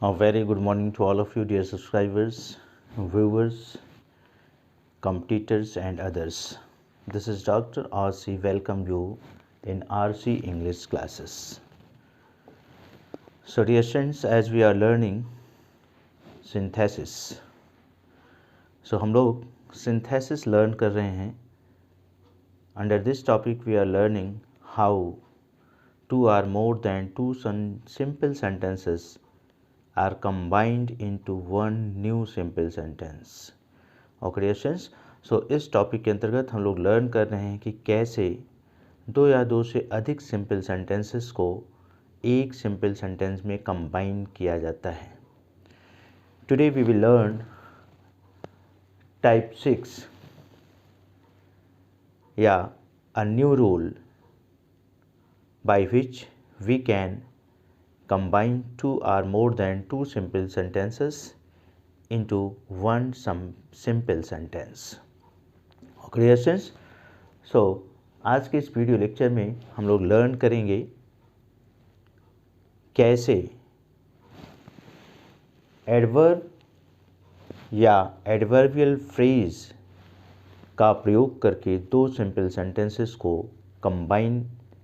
A very good morning to all of you, dear subscribers, viewers, competitors, and others. This is Dr. RC. Welcome you in RC English classes. So, dear students, as we are learning synthesis, so हम लोग synthesis learn कर रहे हैं. Under this topic, we are learning how two or more than two simple sentences are combined into one new simple sentence. Okay students, so इस topic के अंतर्गत हम लोग लर्न कर रहे हैं कि कैसे दो या दो से अधिक सिंपल सेंटेंसेस को एक सिंपल सेंटेंस में कंबाइन किया जाता है. Today we will learn type 6 या a new rule by which we can combine two or more than two simple sentences into one simple sentence. Okay students, so आज के इस वीडियो लेक्चर में हम लोग लर्न करेंगे कैसे एडवर्ब या एडवर्बियल फ्रेज का प्रयोग करके दो सिंपल सेंटेंसेस को कंबाइन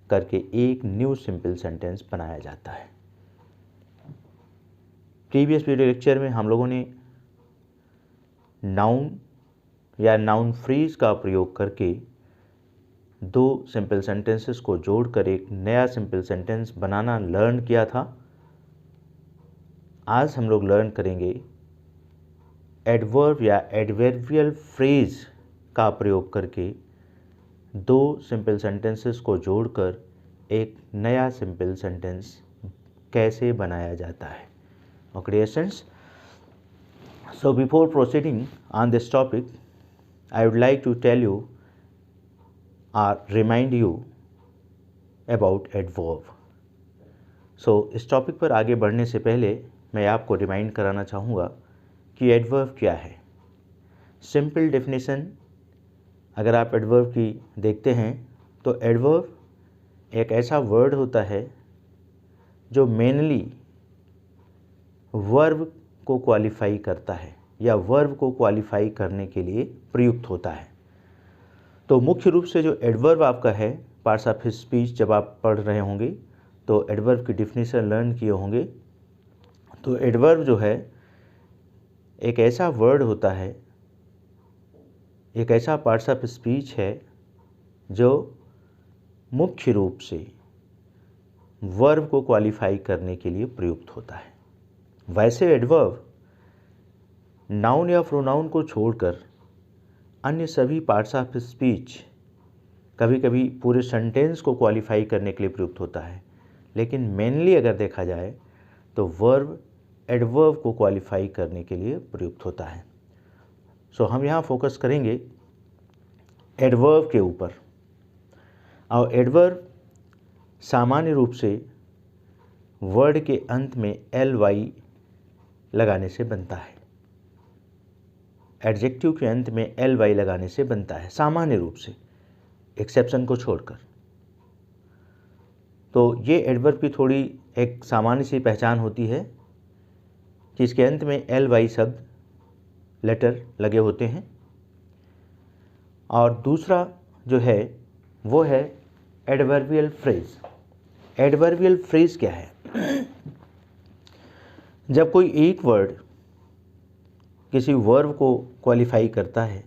करके एक न्यू सिंपल सेंटेंस बनाया जाता है. प्रीवियस वीडियो लेक्चर में हम लोगों ने नाउन या नाउन फ्रेज का प्रयोग करके दो सिंपल सेंटेंसेस को जोड़कर एक नया सिंपल सेंटेंस बनाना लर्न किया था. आज हम लोग लर्न करेंगे एडवर्ब या एडवर्बियल फ्रेज का प्रयोग करके दो सिंपल सेंटेंसेस को जोड़कर एक नया सिंपल सेंटेंस कैसे बनाया जाता है. Okay, students. So before proceeding on this topic, I would like to tell you or remind you about adverb. So इस टॉपिक पर आगे बढ़ने से पहले मैं आपको रिमाइंड कराना चाहूँगा कि एडवर्ब क्या है. सिंपल डेफिनेशन अगर आप एडवर्ब की देखते हैं तो एडवर्ब एक ऐसा वर्ड होता है जो मेनली वर्ब को क्वालिफाई करता है या वर्ब को क्वालिफाई करने के लिए प्रयुक्त होता है. तो मुख्य रूप से जो एडवर्ब आपका है, पार्ट्स ऑफ स्पीच जब आप पढ़ रहे होंगे तो एडवर्ब की डिफिनीशन लर्न किए होंगे. तो एडवर्ब जो है एक ऐसा वर्ड होता है, एक ऐसा पार्ट्स ऑफ स्पीच है जो मुख्य रूप से वर्ब को क्वालिफाई करने के लिए प्रयुक्त होता है. वैसे एडवर्ब नाउन या प्रोनाउन को छोड़कर अन्य सभी पार्ट्स ऑफ स्पीच कभी कभी पूरे सेंटेंस को क्वालिफाई करने के लिए प्रयुक्त होता है, लेकिन मेनली अगर देखा जाए तो वर्ब एडवर्ब को क्वालिफाई करने के लिए प्रयुक्त होता है. सो हम यहाँ फोकस करेंगे एडवर्ब के ऊपर. और एडवर्ब सामान्य रूप से वर्ड के अंत में ly लगाने से बनता है. एडजेक्टिव के अंत में ly लगाने से बनता है सामान्य रूप से, एक्सेप्शन को छोड़कर. तो ये एडवर्ब की थोड़ी एक सामान्य सी पहचान होती है कि इसके अंत में ly शब्द लेटर लगे होते हैं. और दूसरा जो है वो है एडवर्बियल फ्रेज. एडवर्बियल फ्रेज क्या है? जब कोई एक वर्ड किसी वर्ब को क्वालिफाई करता है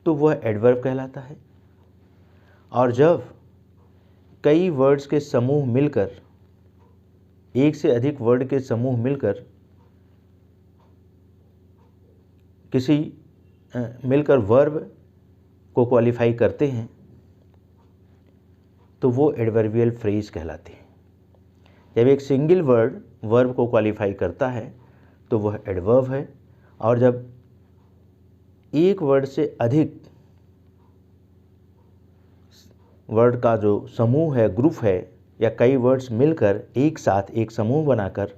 तो वह एडवर्ब कहलाता है. और जब कई वर्ड्स के समूह मिलकर, एक से अधिक वर्ड के समूह मिलकर मिलकर वर्ब को क्वालिफाई करते हैं तो वो एडवर्बियल फ्रेज कहलाते हैं. जब एक सिंगल वर्ब को क्वालिफाई करता है तो वह एडवर्ब है. और जब एक वर्ड से अधिक वर्ड का जो समूह है, ग्रुप है, या कई वर्ड्स मिलकर एक साथ एक समूह बनाकर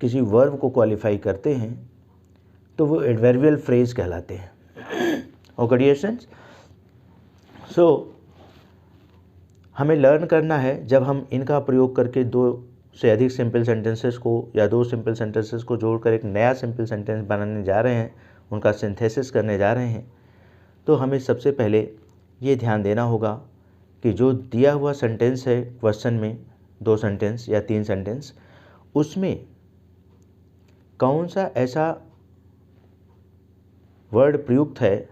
किसी वर्ब को क्वालिफाई करते हैं तो वो एडवर्बियल फ्रेज कहलाते हैं. ओके डियर स्टूडेंट्स, सो हमें लर्न करना है जब हम इनका प्रयोग करके दो से अधिक सिंपल सेंटेंसेस को या 2 सिंपल सेंटेंसेस को जोड़कर एक नया सिंपल सेंटेंस बनाने जा रहे हैं, उनका सिंथेसिस करने जा रहे हैं, तो हमें सबसे पहले ये ध्यान देना होगा कि जो दिया हुआ सेंटेंस है क्वेश्चन में, 2 सेंटेंस या 3 सेंटेंस, उसमें कौन सा ऐसा वर्ड प्रयुक्त है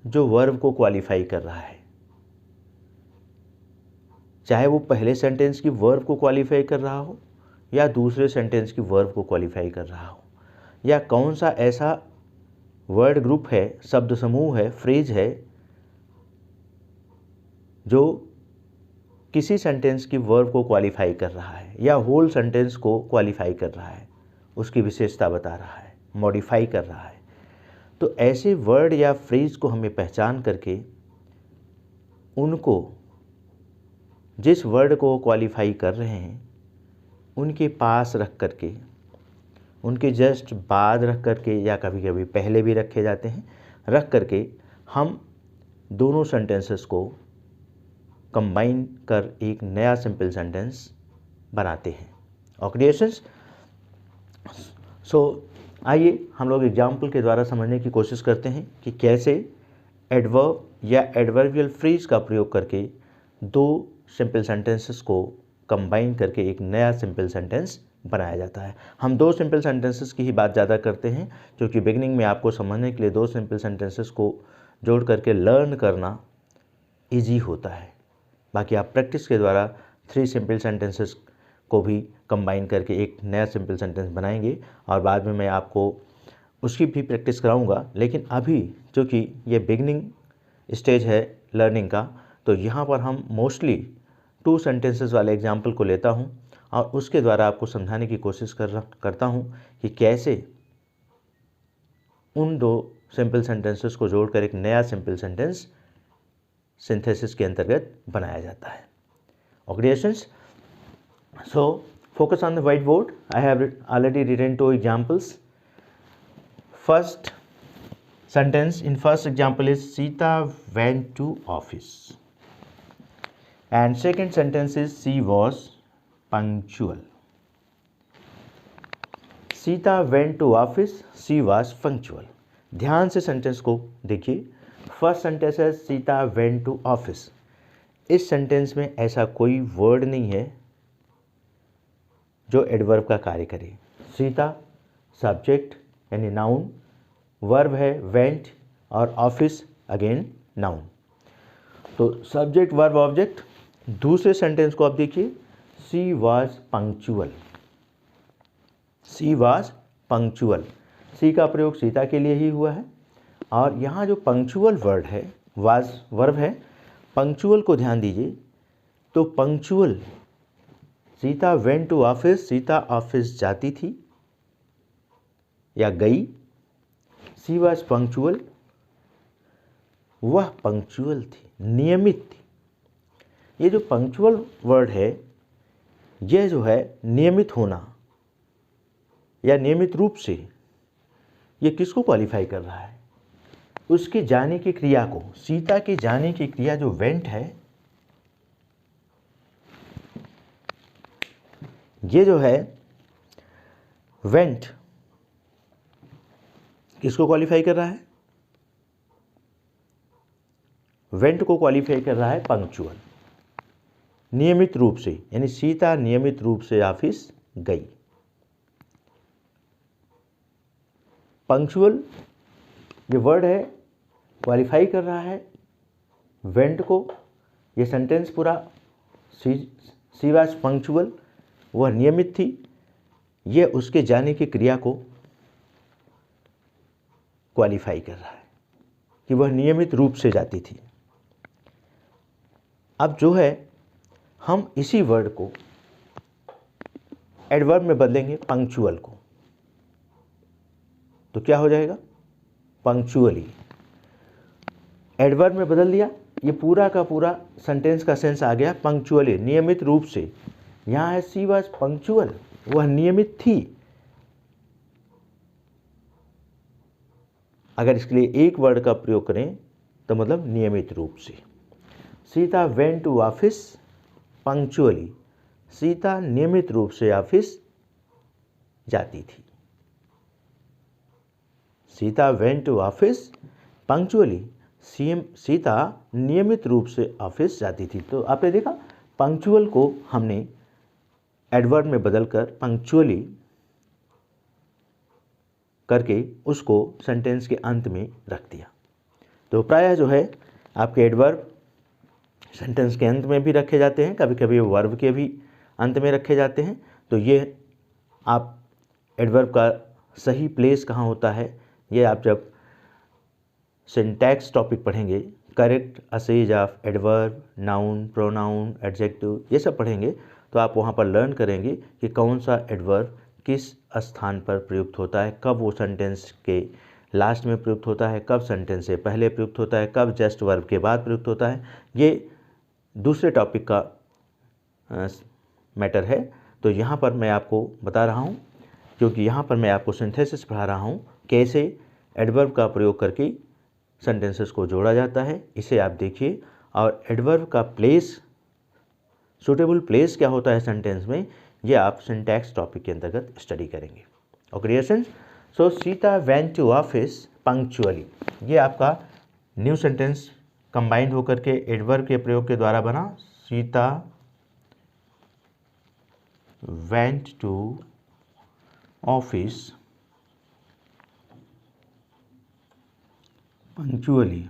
जो वर्ब को क्वालिफाई कर रहा है। चाहे वो पहले सेंटेंस की वर्ब को क्वालिफाई कर रहा हो या दूसरे सेंटेंस की वर्ब को क्वालिफाई कर रहा हो, या कौन सा ऐसा वर्ड ग्रुप है, शब्द समूह है, फ्रेज है जो किसी सेंटेंस की वर्ब को क्वालिफाई कर रहा है या होल सेंटेंस को क्वालिफाई कर रहा है, उसकी विशेषता बता रहा है, मॉडिफाई कर रहा है। तो ऐसे वर्ड या फ्रेज को हमें पहचान करके उनको, जिस वर्ड को क्वालिफाई कर रहे हैं, उनके पास रख करके, उनके जस्ट बाद रख करके, या कभी कभी पहले भी रखे जाते हैं, रख करके हम दोनों सेंटेंसेस को कंबाइन कर एक नया सिंपल सेंटेंस बनाते हैं। ऑक्रिएशंस। सो आइए हम लोग एग्जाम्पल के द्वारा समझने की कोशिश करते हैं कि कैसे एडवर्ब या एडवर्बियल फ्रेज का प्रयोग करके 2 सिंपल सेंटेंसेस को कंबाइन करके एक नया सिंपल सेंटेंस बनाया जाता है। हम 2 सिंपल सेंटेंसेस की ही बात ज़्यादा करते हैं, क्योंकि बिगिनिंग में आपको समझने के लिए 2 सिंपल सेंटेंसेस को जोड़ करके लर्न करना ईजी होता है। बाकी आप प्रैक्टिस के द्वारा 3 सिंपल सेंटेंसेस को भी कंबाइन करके एक नया सिंपल सेंटेंस बनाएंगे, और बाद में मैं आपको उसकी भी प्रैक्टिस कराऊंगा। लेकिन अभी क्योंकि ये बिगिनिंग स्टेज है लर्निंग का, तो यहाँ पर हम मोस्टली 2 सेंटेंसेस वाले एग्जाम्पल को लेता हूँ और उसके द्वारा आपको समझाने की कोशिश करता हूँ कि कैसे उन 2 सिंपल सेंटेंसेस को जोड़कर एक नया सिंपल सेंटेंस सिंथेसिस के अंतर्गत बनाया जाता है। ऑक्रिएशंस। सो focus on the whiteboard. I have already written 2 examples. First sentence in first example is Sita went to office, and second sentence is she was punctual. Sita went to office, she was punctual. ध्यान से sentence को देखिए। First sentence है Sita went to office. इस sentence में ऐसा कोई word नहीं है जो एडवर्ब का कार्य करे। सीता सब्जेक्ट यानी नाउन, वर्ब है वेंट, और ऑफिस अगेन नाउन। तो सब्जेक्ट वर्ब ऑब्जेक्ट। दूसरे सेंटेंस को आप देखिए, she was punctual. She was punctual. She का प्रयोग सीता के लिए ही हुआ है, और यहाँ जो पंक्चुअल वर्ड है, वाज वर्ब है, पंक्चुअल को ध्यान दीजिए। तो punctual, Sita went to office, Sita office जाती थी या गई। सी वाज पंक्चुअल, वह पंक्चुअल थी, नियमित थी। ये जो पंक्चुअल वर्ड है, यह जो है नियमित होना या नियमित रूप से, ये किसको क्वालिफाई कर रहा है? उसके जाने की क्रिया को। सीता के जाने की क्रिया जो वेंट है, ये जो है वेंट किसको क्वालिफाई कर रहा है? वेंट को क्वालिफाई कर रहा है पंक्चुअल, नियमित रूप से, यानी सीता नियमित रूप से ऑफिस गई। पंक्चुअल ये वर्ड है, क्वालिफाई कर रहा है वेंट को। ये सेंटेंस पूरा, सी वाज पंक्चुअल, वह नियमित थी, यह उसके जाने की क्रिया को क्वालिफाई कर रहा है कि वह नियमित रूप से जाती थी। अब जो है, हम इसी वर्ड को एडवर्ब में बदलेंगे, पंक्चुअल को। तो क्या हो जाएगा? पंक्चुअली। एडवर्ब में बदल दिया, ये पूरा का पूरा सेंटेंस का सेंस आ गया पंक्चुअली, नियमित रूप से। यहाँ है सी वाज पंक्चुअल, वह नियमित थी। अगर इसके लिए एक वर्ड का प्रयोग करें तो मतलब नियमित रूप से। Sita went to office punctually, Sita नियमित रूप से ऑफिस जाती थी। Sita went to office punctually. Sita नियमित रूप से ऑफिस जाती थी। तो आपने देखा पंक्चुअल को हमने एडवर्ब में बदलकर पंक्चुअली करके उसको सेंटेंस के अंत में रख दिया। तो प्रायः जो है आपके एडवर्ब सेंटेंस के अंत में भी रखे जाते हैं, कभी कभी वर्ब के भी अंत में रखे जाते हैं। तो ये आप एडवर्ब का सही प्लेस कहाँ होता है, ये आप जब सिंटैक्स टॉपिक पढ़ेंगे, correct uses of adverb, noun, pronoun, adjective, ये सब पढ़ेंगे, तो आप वहाँ पर लर्न करेंगे कि कौन सा एडवर्ब किस स्थान पर प्रयुक्त होता है, कब वो सेंटेंस के लास्ट में प्रयुक्त होता है, कब सेंटेंस से पहले प्रयुक्त होता है, कब जस्ट वर्ब के बाद प्रयुक्त होता है। ये दूसरे टॉपिक का मैटर है। तो यहाँ पर मैं आपको बता रहा हूँ, क्योंकि यहाँ पर मैं आपको सिंथेसिस पढ़ा रहा हूँ, कैसे एडवर्ब का प्रयोग करके सेंटेंसेस को जोड़ा जाता है, इसे आप देखिए। और एडवर्ब का प्लेस, सूटेबल प्लेस क्या होता है सेंटेंस में, ये आप सिंटैक्स टॉपिक के अंतर्गत स्टडी करेंगे। Okay dear students, so Sita went to office punctually, ये आपका न्यू सेंटेंस कंबाइंड होकर के एडवर्ब के प्रयोग के द्वारा बना। Sita went to office punctually.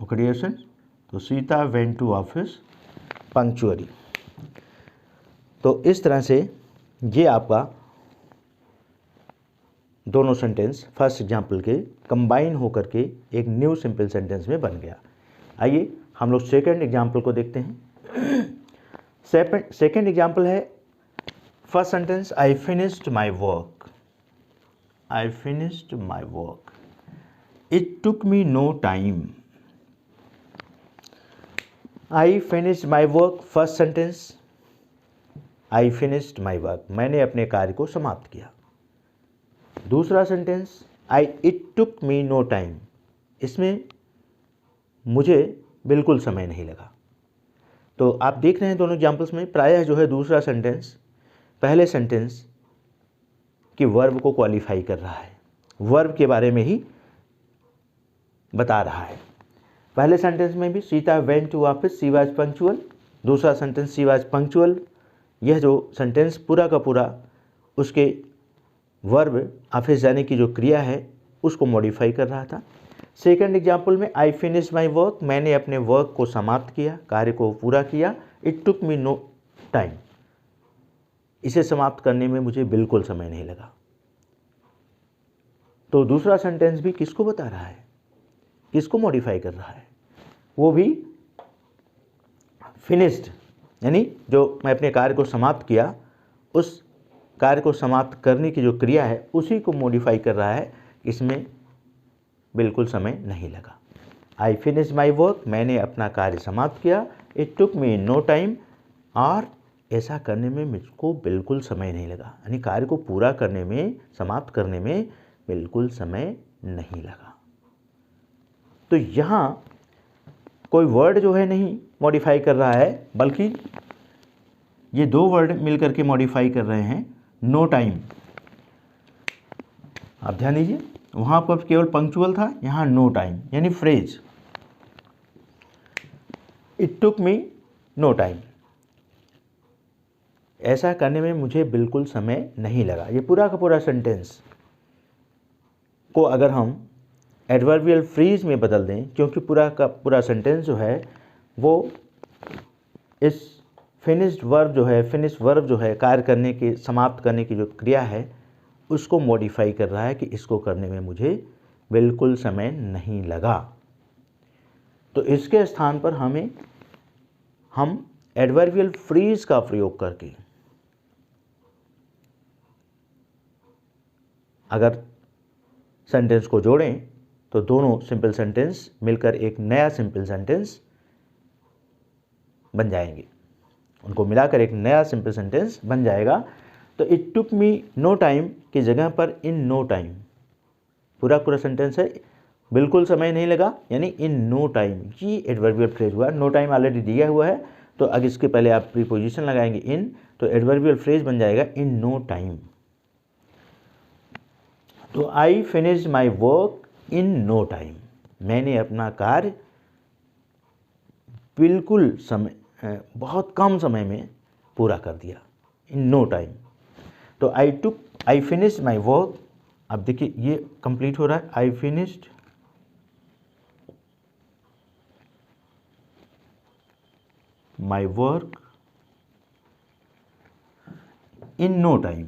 Okay dear students, तो Sita went to office punctually. तो इस तरह से ये आपका दोनों सेंटेंस फर्स्ट एग्जाम्पल के कंबाइन होकर के एक न्यू सिंपल सेंटेंस में बन गया। आइए हम लोग सेकंड एग्जाम्पल को देखते हैं। सेकंड एग्जाम्पल है, first sentence, I finished my work. I finished my work, it took me know time. I finished my work, first sentence, I finished my work, मैंने अपने कार्य को समाप्त किया। दूसरा sentence, it took me know time, इसमें मुझे बिल्कुल समय नहीं लगा। तो आप देख रहे हैं दोनों एग्जाम्पल्स में प्रायः जो है दूसरा सेंटेंस पहले सेंटेंस की वर्ब को क्वालिफाई कर रहा है, वर्ब के बारे में ही बता रहा है। पहले सेंटेंस में भी Sita went to office, she was punctual. दूसरा सेंटेंस, शी वाज पंक्चुअल, यह जो सेंटेंस पूरा का पूरा उसके वर्ब ऑफिस जाने की जो क्रिया है उसको मॉडिफाई कर रहा था। सेकंड एग्जाम्पल में, आई फिनिश माई वर्क, मैंने अपने वर्क को समाप्त किया, कार्य को पूरा किया। It took me know time, इसे समाप्त करने में मुझे बिल्कुल समय नहीं लगा। तो दूसरा सेंटेंस भी किसको बता रहा है, किसको मॉडिफाई कर रहा है, वो भी फिनिश्ड, यानी जो मैं अपने कार्य को समाप्त किया, उस कार्य को समाप्त करने की जो क्रिया है उसी को मॉडिफाई कर रहा है, इसमें बिल्कुल समय नहीं लगा। आई फिनिश माई वर्क, मैंने अपना कार्य समाप्त किया। It took me know time, और ऐसा करने में मुझको बिल्कुल समय नहीं लगा, यानी कार्य को पूरा करने में, समाप्त करने में बिल्कुल समय नहीं लगा। तो यहाँ कोई वर्ड जो है नहीं मॉडिफाई कर रहा है, बल्कि ये दो वर्ड मिलकर के मॉडिफाई कर रहे हैं। नो टाइम, आप ध्यान दीजिए, वहाँ पर केवल पंक्चुअल था, यहाँ नो टाइम, यानी phrase it took me know time, ऐसा करने में मुझे बिल्कुल समय नहीं लगा। ये पूरा का पूरा सेंटेंस को अगर हम एडवर्बियल फ्रीज में बदल दें, क्योंकि पूरा का पूरा सेंटेंस जो है वो इस फिनिश्ड वर्ब जो है, फिनिश वर्ब जो है, कार्य करने की, समाप्त करने की जो क्रिया है उसको मॉडिफाई कर रहा है कि इसको करने में मुझे बिल्कुल समय नहीं लगा। तो इसके स्थान पर हम एडवर्बियल फ्रीज का प्रयोग करके अगर सेंटेंस को जोड़ें तो दोनों सिंपल सेंटेंस मिलकर एक नया सिंपल सेंटेंस बन जाएंगे, उनको मिलाकर एक नया सिंपल सेंटेंस बन जाएगा। तो it took me know time की जगह पर इन नो टाइम, पूरा सेंटेंस है, बिल्कुल समय नहीं लगा यानी इन नो टाइम, ये एडवर्बियल फ्रेज हुआ। नो टाइम ऑलरेडी दिया हुआ है, तो अगर इसके पहले आप प्रीपोजिशन लगाएंगे इन, तो एडवर्बियल फ्रेज बन जाएगा इन नो टाइम। तो I finish my work in no time, मैंने अपना कार्य बिल्कुल समय, बहुत कम समय में पूरा कर दिया, इन नो टाइम। तो आई फिनिश माई वर्क, अब देखिए ये कंप्लीट हो रहा है, I finished my work in no time.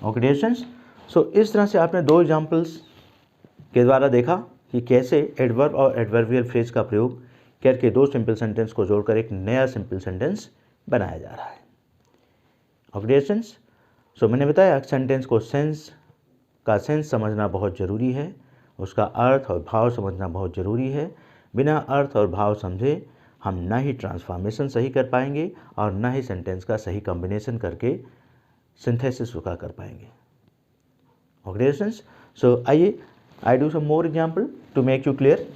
Okay dear students, so इस तरह से आपने दो एग्जाम्पल्स के द्वारा देखा कि कैसे एडवर्ब और एडवर्बियल फ्रेज का प्रयोग करके दो सिंपल सेंटेंस को जोड़कर एक नया सिंपल सेंटेंस बनाया जा रहा है। ओके डियर स्टूडेंट्स, सो मैंने बताया सेंटेंस को सेंस समझना बहुत ज़रूरी है, उसका अर्थ और भाव समझना बहुत ज़रूरी है। बिना अर्थ और भाव समझे हम ना ही ट्रांसफॉर्मेशन सही कर पाएंगे और ना ही सेंटेंस का सही कॉम्बिनेशन करके सिंथेसिस उसका कर पाएंगे। ओके डियर स्टूडेंट्स, सो आइए I do some more example to make you clear.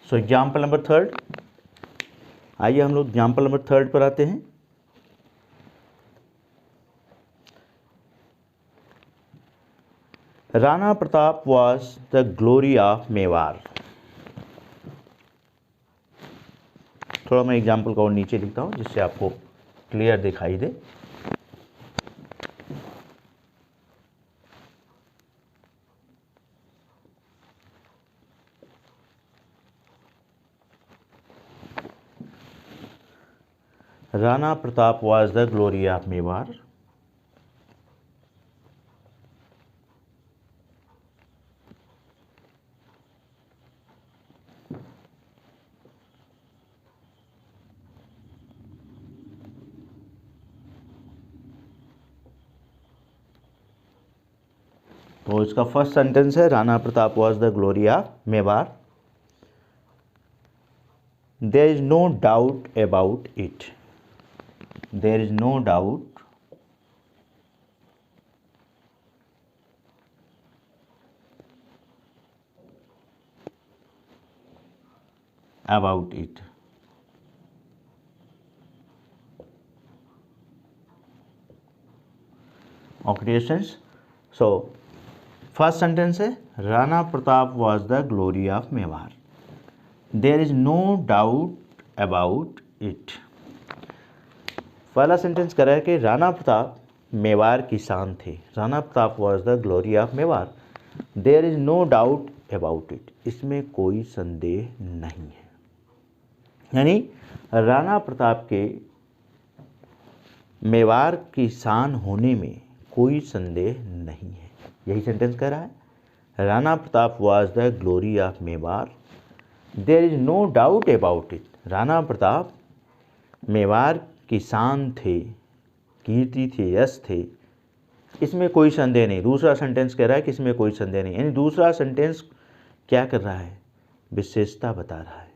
So example number third, आइए हम लोग एग्जाम्पल नंबर थर्ड पर आते हैं। Rana Pratap was the glory of Mewar. थोड़ा मैं एग्जाम्पल को और नीचे लिखता हूँ जिससे आपको क्लियर दिखाई दे। Rana Pratap was the glory of Mewar. तो इसका फर्स्ट सेंटेंस है Rana Pratap was the glory of Mewar. There is no doubt about it. There is no doubt about it. Okay dear students, so first sentence है Rana Pratap was the glory of Mewar. There is no doubt about it. पहला sentence कह रहा है कि राणा प्रताप मेवाड़ की शान थे। Rana Pratap was the glory of Mewar. There is no doubt about it, इसमें कोई संदेह नहीं है। यानी राणा प्रताप के मेवाड़ की शान होने में कोई संदेह नहीं है, यही सेंटेंस कह रहा है। Rana Pratap was the glory of Mewar. There is no doubt about it. Rana Pratap Mewar की शान थे, कीर्ति थे, यश थे, इसमें कोई संदेह नहीं। दूसरा सेंटेंस कह रहा है कि इसमें कोई संदेह नहीं, यानी दूसरा सेंटेंस क्या कर रहा है, विशेषता बता रहा है,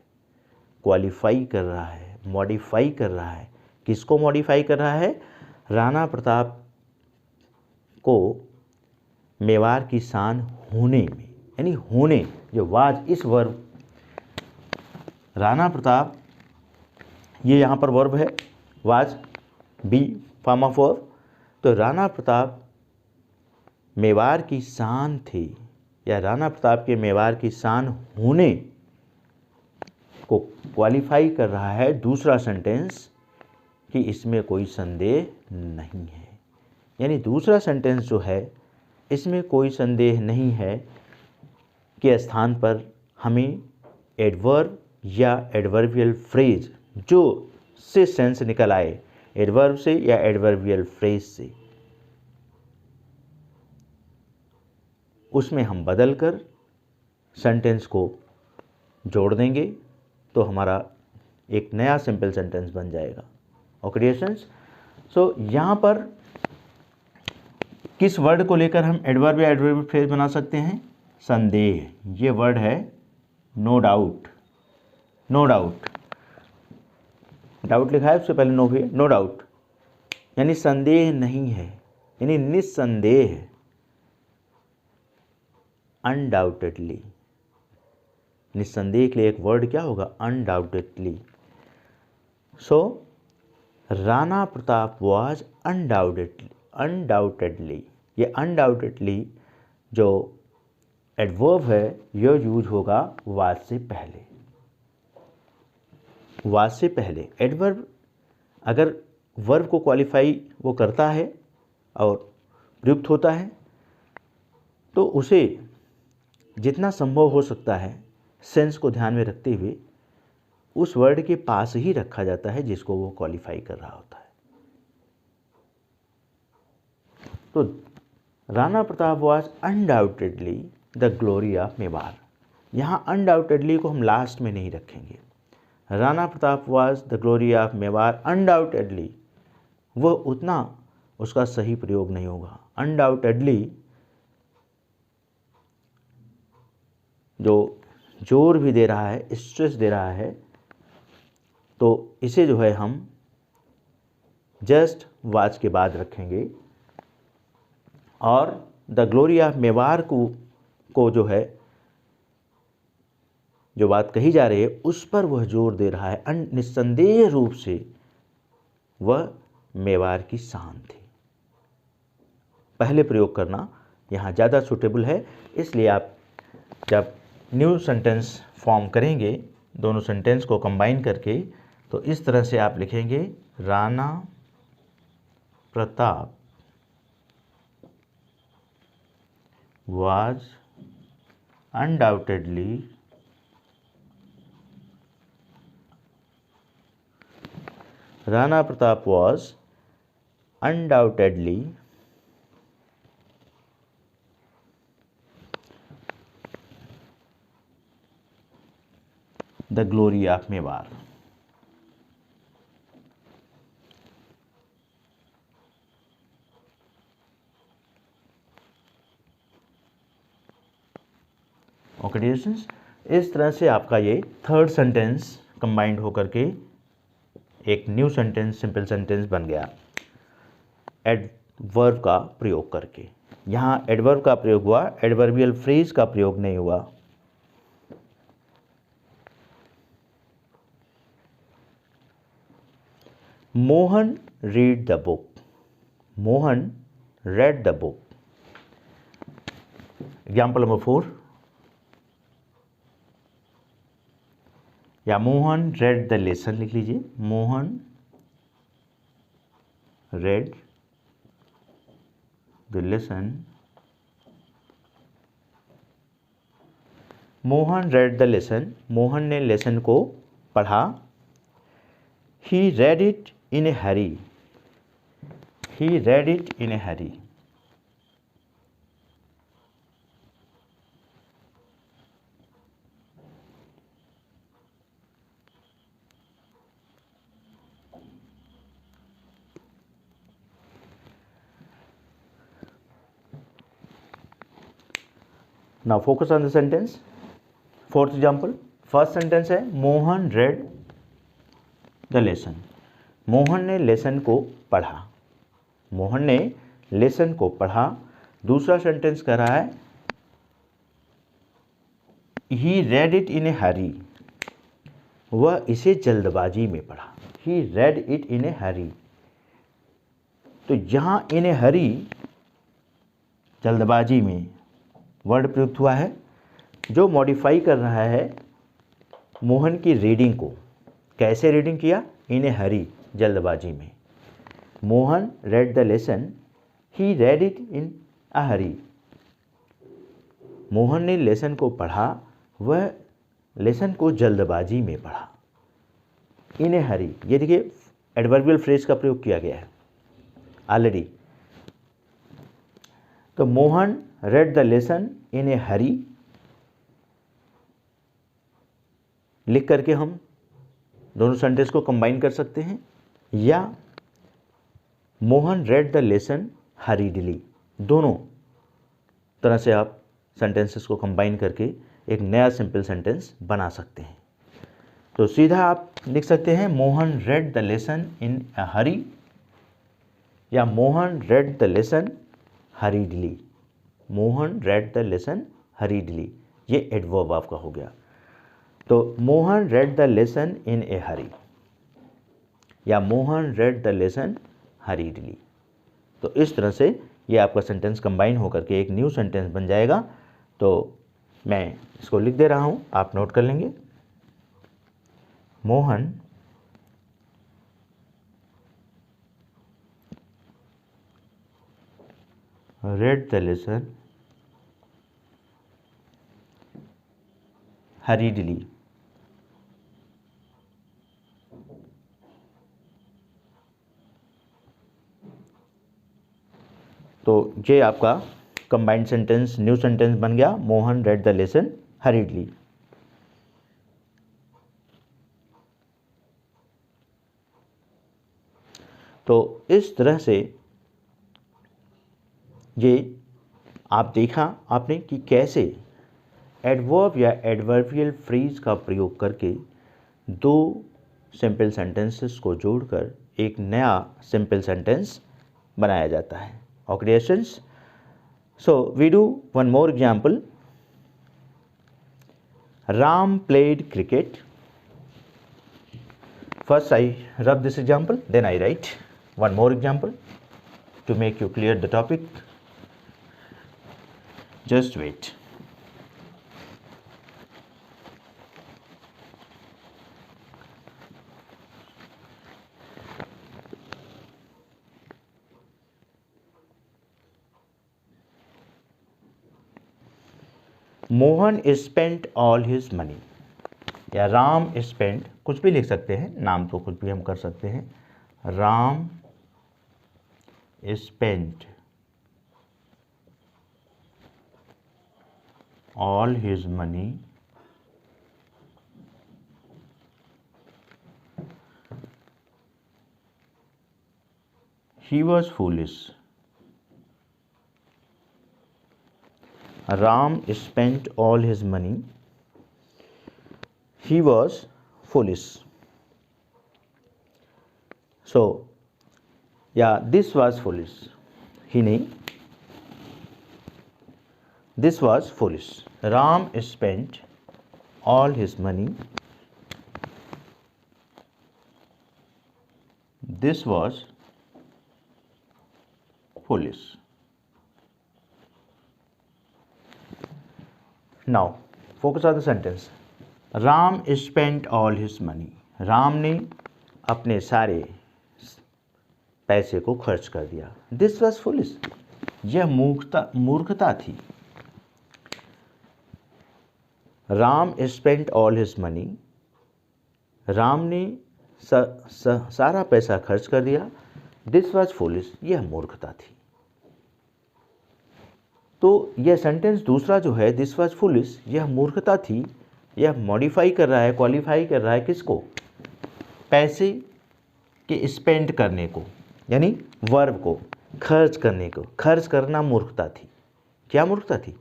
क्वालिफाई कर रहा है, मॉडिफाई कर रहा है। किसको मॉडिफाई कर रहा है, राणा प्रताप को मेवाड़ की शान होने में, यानी होने, जो वाज इस वर्ब, राणा प्रताप ये यहाँ पर वर्ब है, was be form of verb. तो राणा प्रताप मेवाड़ की शान थे, या राणा प्रताप के मेवाड़ की शान होने को क्वालिफाई कर रहा है दूसरा सेंटेंस कि इसमें कोई संदेह नहीं है। यानी दूसरा सेंटेंस जो है इसमें कोई संदेह नहीं है के स्थान पर हमें एडवर्ब या एडवर्बियल फ्रेज जो से सेंस निकल आए, एडवर्ब से या एडवर्बियल फ्रेज से, उसमें हम बदल कर सेंटेंस को जोड़ देंगे तो हमारा एक नया सिंपल सेंटेंस बन जाएगा। ओके डियर स्टूडेंट्स, सो यहाँ पर किस वर्ड को लेकर हम एडवर्ब या एडवर्बियल फ्रेज बना सकते हैं? संदेह। ये वर्ड है no doubt. No doubt, doubt लिखा है उससे पहले नो भी, नो डाउट यानी संदेह नहीं है, यानी निस्संदेह। अनडाउटेडली, निस्संदेह के लिए एक वर्ड क्या होगा? Undoubtedly. So Rana Pratap was undoubtedly, ये अनडाउटेडली जो एडवर्ब है यह यूज होगा वाज से पहले। वाज से पहले एडवर्ब अगर वर्ब को क्वालिफाई वो करता है और प्रयुक्त होता है तो उसे जितना संभव हो सकता है सेंस को ध्यान में रखते हुए उस वर्ड के पास ही रखा जाता है जिसको वो क्वालिफाई कर रहा होता है। तो Rana Pratap was undoubtedly the glory of Mewar. यहाँ अनडाउटेडली को हम लास्ट में नहीं रखेंगे। Rana Pratap was the glory of Mewar undoubtedly, वह उतना उसका सही प्रयोग नहीं होगा। अनडाउटेडली जो जोर भी दे रहा है, स्ट्रेस दे रहा है, तो इसे जो है हम जस्ट वाज के बाद रखेंगे और द ग्लोरी ऑफ मेवाड़ को जो है जो बात कही जा रही है उस पर वह जोर दे रहा है। निस्संदेह रूप से वह मेवाड़ की शान थी। पहले प्रयोग करना यहाँ ज़्यादा सूटेबल है, इसलिए आप जब न्यू सेंटेंस फॉर्म करेंगे दोनों सेंटेंस को कंबाइन करके तो इस तरह से आप लिखेंगे Rana Pratap was undoubtedly Rana Pratap was undoubtedly the glory of Mewar. Okay dear students, इस तरह से आपका ये थर्ड सेंटेंस कंबाइंड होकर के एक न्यू सेंटेंस, सिंपल सेंटेंस बन गया एडवर्ब का प्रयोग करके। यहाँ एडवर्ब का प्रयोग हुआ, एडवर्बियल फ्रेज का प्रयोग नहीं हुआ। Mohan read the book. Mohan read the book. Example number 4, या मोहन रेड द लेसन लिख लीजिए। Mohan read the lesson. Mohan read the lesson, Mohan ने लेसन को पढ़ा। He read it in a hurry. He read it in a hurry. Now focus on the sentence. Fourth example, first sentence है Mohan read the lesson. Mohan ने lesson को पढ़ा। मोहन ने lesson को पढ़ा। दूसरा सेंटेंस कह रहा है he read it in a hurry. वह इसे जल्दबाजी में पढ़ा। He read it in a hurry. तो यहाँ in a hurry जल्दबाजी में वर्ड प्रयुक्त हुआ है जो मॉडिफाई कर रहा है मोहन की रीडिंग को। कैसे रीडिंग किया? इन ए हरी, जल्दबाजी में। Mohan read the lesson, he read it in a hurry. Mohan ने लेसन को पढ़ा, वह लेसन को जल्दबाजी में पढ़ा। इन ए हरी, ये देखिए एडवर्बियल फ्रेज का प्रयोग किया गया है ऑलरेडी। तो Mohan read the lesson in a hurry लिख करके हम दोनों सेंटेंस को कंबाइन कर सकते हैं, या मोहन रेड द लेसन हरीडली, दोनों तरह से आप सेंटेंसेस को कंबाइन करके एक नया सिंपल सेंटेंस बना सकते हैं। तो सीधा आप लिख सकते हैं Mohan read the lesson in a hurry, या Mohan read the lesson hurriedly. Mohan read the lesson hurriedly, ये एडवर्ब आपका हो गया। तो Mohan read the lesson in a hurry, या Mohan read the lesson hurriedly. तो इस तरह से ये आपका सेंटेंस कंबाइन होकर के एक न्यू सेंटेंस बन जाएगा। तो मैं इसको लिख दे रहा हूँ, आप नोट कर लेंगे। Mohan read the lesson hurriedly. तो ये आपका कंबाइंड सेंटेंस न्यू सेंटेंस बन गया, Mohan read the lesson hurriedly. तो इस तरह से ये आप देखा आपने कि कैसे एडवर्ब या एडवर्बियल फ्रेज का प्रयोग करके दो सिंपल सेंटेंसेस को जोड़कर एक नया सिंपल सेंटेंस बनाया जाता है। Okay dear students, so we do one more example. Ram played cricket. First I rub this example, then I write one more example to make you clear the topic. Just wait. Mohan spent all his money, या Ram spent, कुछ भी लिख सकते हैं, नाम तो कुछ भी हम कर सकते हैं। Ram spent all his money he was foolish. Ram spent all his money he was foolish. So yeah, this was foolish, ही नहीं, this was foolish. Ram spent all his money, this was foolish. Now focus on the sentence. Ram spent all his money. Ram ने अपने सारे पैसे को खर्च कर दिया। This was foolish. यह मूर्खता थी। Ram spent all his money. Ram ने सारा पैसा खर्च कर दिया। This was foolish. यह मूर्खता थी। तो यह सेंटेंस दूसरा जो है दिस वाज फुलिश, यह मूर्खता थी, यह मॉडिफाई कर रहा है, क्वालिफाई कर रहा है किसको? पैसे के स्पेंड करने को, यानी वर्ब को, खर्च करने को। खर्च करना मूर्खता थी। क्या मूर्खता थी?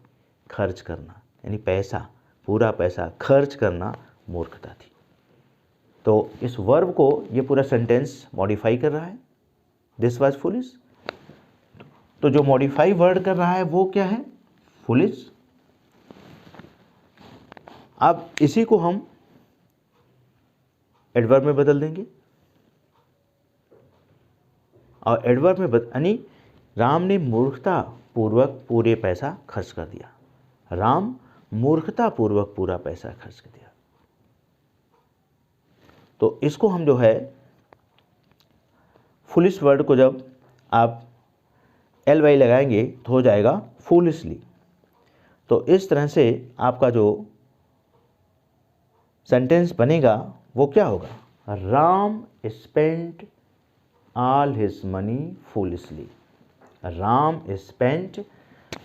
खर्च करना, यानी पैसा, पूरा पैसा खर्च करना मूर्खता थी। तो इस वर्ब को ये पूरा सेंटेंस मॉडिफाई कर रहा है, दिस वाज फुलिश। तो जो मॉडिफाई वर्ड कर रहा है वो क्या है? फुलिश। अब इसी को हम एडवर्ब में बदल देंगे, और एडवर्ब में यानी राम ने मूर्खता पूर्वक पूरे पैसा खर्च कर दिया। राम मूर्खता पूर्वक पूरा पैसा खर्च कर दिया। तो इसको हम जो है फुलिश वर्ड को जब आप LY लगाएंगे तो हो जाएगा फूलिशली। तो इस तरह से आपका जो सेंटेंस बनेगा वो क्या होगा? Ram spent all his money foolishly. Ram spent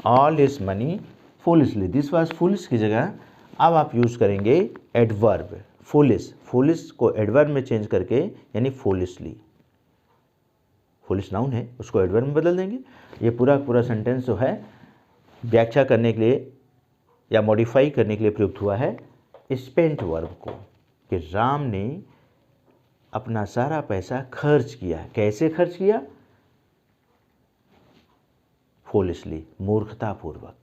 all his money foolishly. This was foolish की जगह अब आप यूज़ करेंगे एडवर्ब फुलिश। फुलिश को एडवर्ब में चेंज करके यानी फुलिशली, फुलिश नाउन है उसको एडवर्ब में बदल देंगे। ये पूरा सेंटेंस जो है व्याख्या करने के लिए या मॉडिफाई करने के लिए प्रयुक्त हुआ है स्पेंट वर्ब को, कि राम ने अपना सारा पैसा खर्च किया। कैसे खर्च किया? फुलिशली, मूर्खतापूर्वक।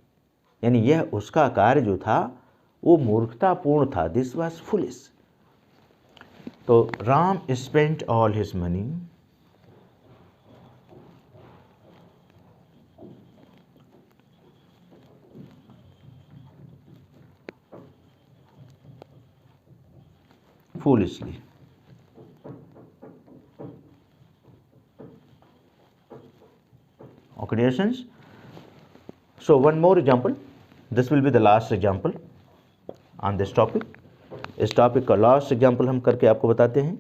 यानी यह उसका कार्य जो था वो मूर्खतापूर्ण था। This was foolish. तो Ram spent all his money foolishly. Okay, dear students. So one more example. This will be the last example on this topic. इस टॉपिक का लास्ट एग्जाम्पल हम करके आपको बताते हैं।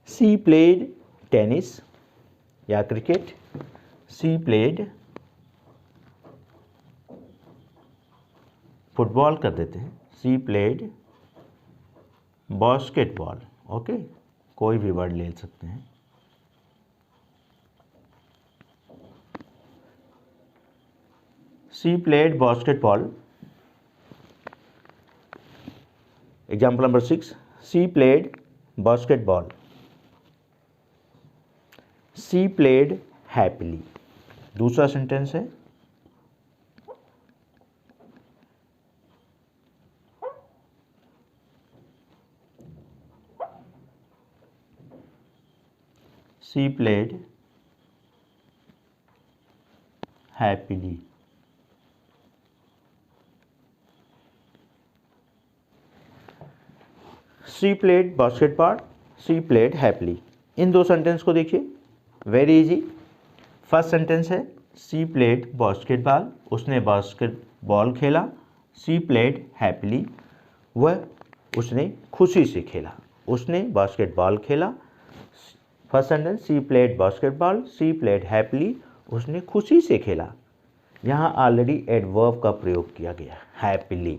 सी प्लेड टेनिस या क्रिकेट। सी प्लेड फुटबॉल कर देते हैं। She played basketball. ओके, कोई भी वर्ड ले सकते हैं। She played basketball. Example number 6, she played basketball. She played happily. दूसरा सेंटेंस है she played happily. She played basketball, she played happily. इन दो सेंटेंस को देखिए, वेरी इजी। फर्स्ट सेंटेंस है सी प्लेड बास्केटबॉल, उसने बास्केटबॉल खेला। सी प्लेड हैप्पीली, वह उसने खुशी से खेला। उसने बास्केटबॉल खेला। First sentence C played basketball, she played happily, उसने खुशी से खेला। यहाँ ऑलरेडी एडवर्ब का प्रयोग किया गया हैप्पीली।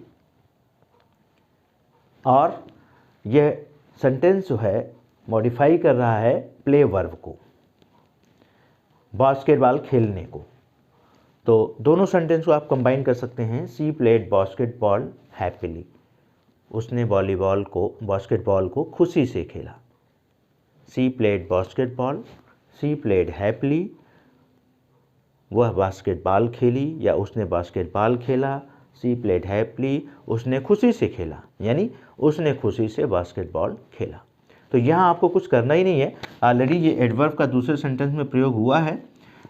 और यह सेंटेंस जो है मॉडिफाई कर रहा है प्ले वर्ब को, बास्केटबॉल खेलने को। तो दोनों सेंटेंस को आप कंबाइन कर सकते हैं। सी प्लेड बास्केटबॉल हैप्पीली, उसने बास्केटबॉल को खुशी से खेला। She played basketball, she played happily, वह बास्केटबॉल खेली या उसने बास्केटबॉल खेला। सी प्लेड हैप्पीली, उसने खुशी से खेला, यानी उसने खुशी से बास्केटबॉल खेला। तो यहाँ आपको कुछ करना ही नहीं है, ऑलरेडी ये एडवर्ब का दूसरे सेंटेंस में प्रयोग हुआ है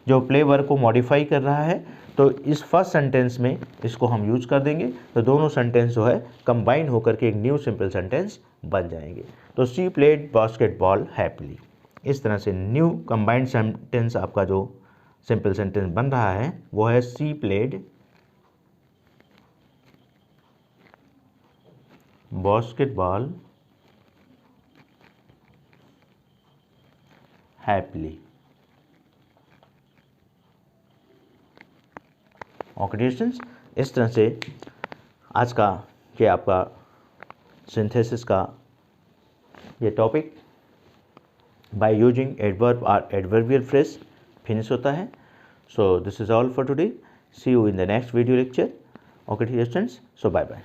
जो प्ले वर्ब को मॉडिफाई कर रहा है। तो इस फर्स्ट सेंटेंस में इसको हम यूज कर देंगे, तो दोनों सेंटेंस जो है कंबाइन होकर के एक न्यू सिंपल सेंटेंस बन जाएंगे। तो सी प्लेड बास्केटबॉल हैप्पीली, इस तरह से न्यू कंबाइंड सेंटेंस आपका जो सिंपल सेंटेंस बन रहा है वो है she played basketball happily. Okay dear students, इस तरह से आज का कि आपका सिंथेसिस का ये टॉपिक बाय यूजिंग एडवर्ब और एडवर्बियल फ्रेज फिनिश होता है। So this is all for today. See you in the next video lecture. Okay dear students, so bye bye.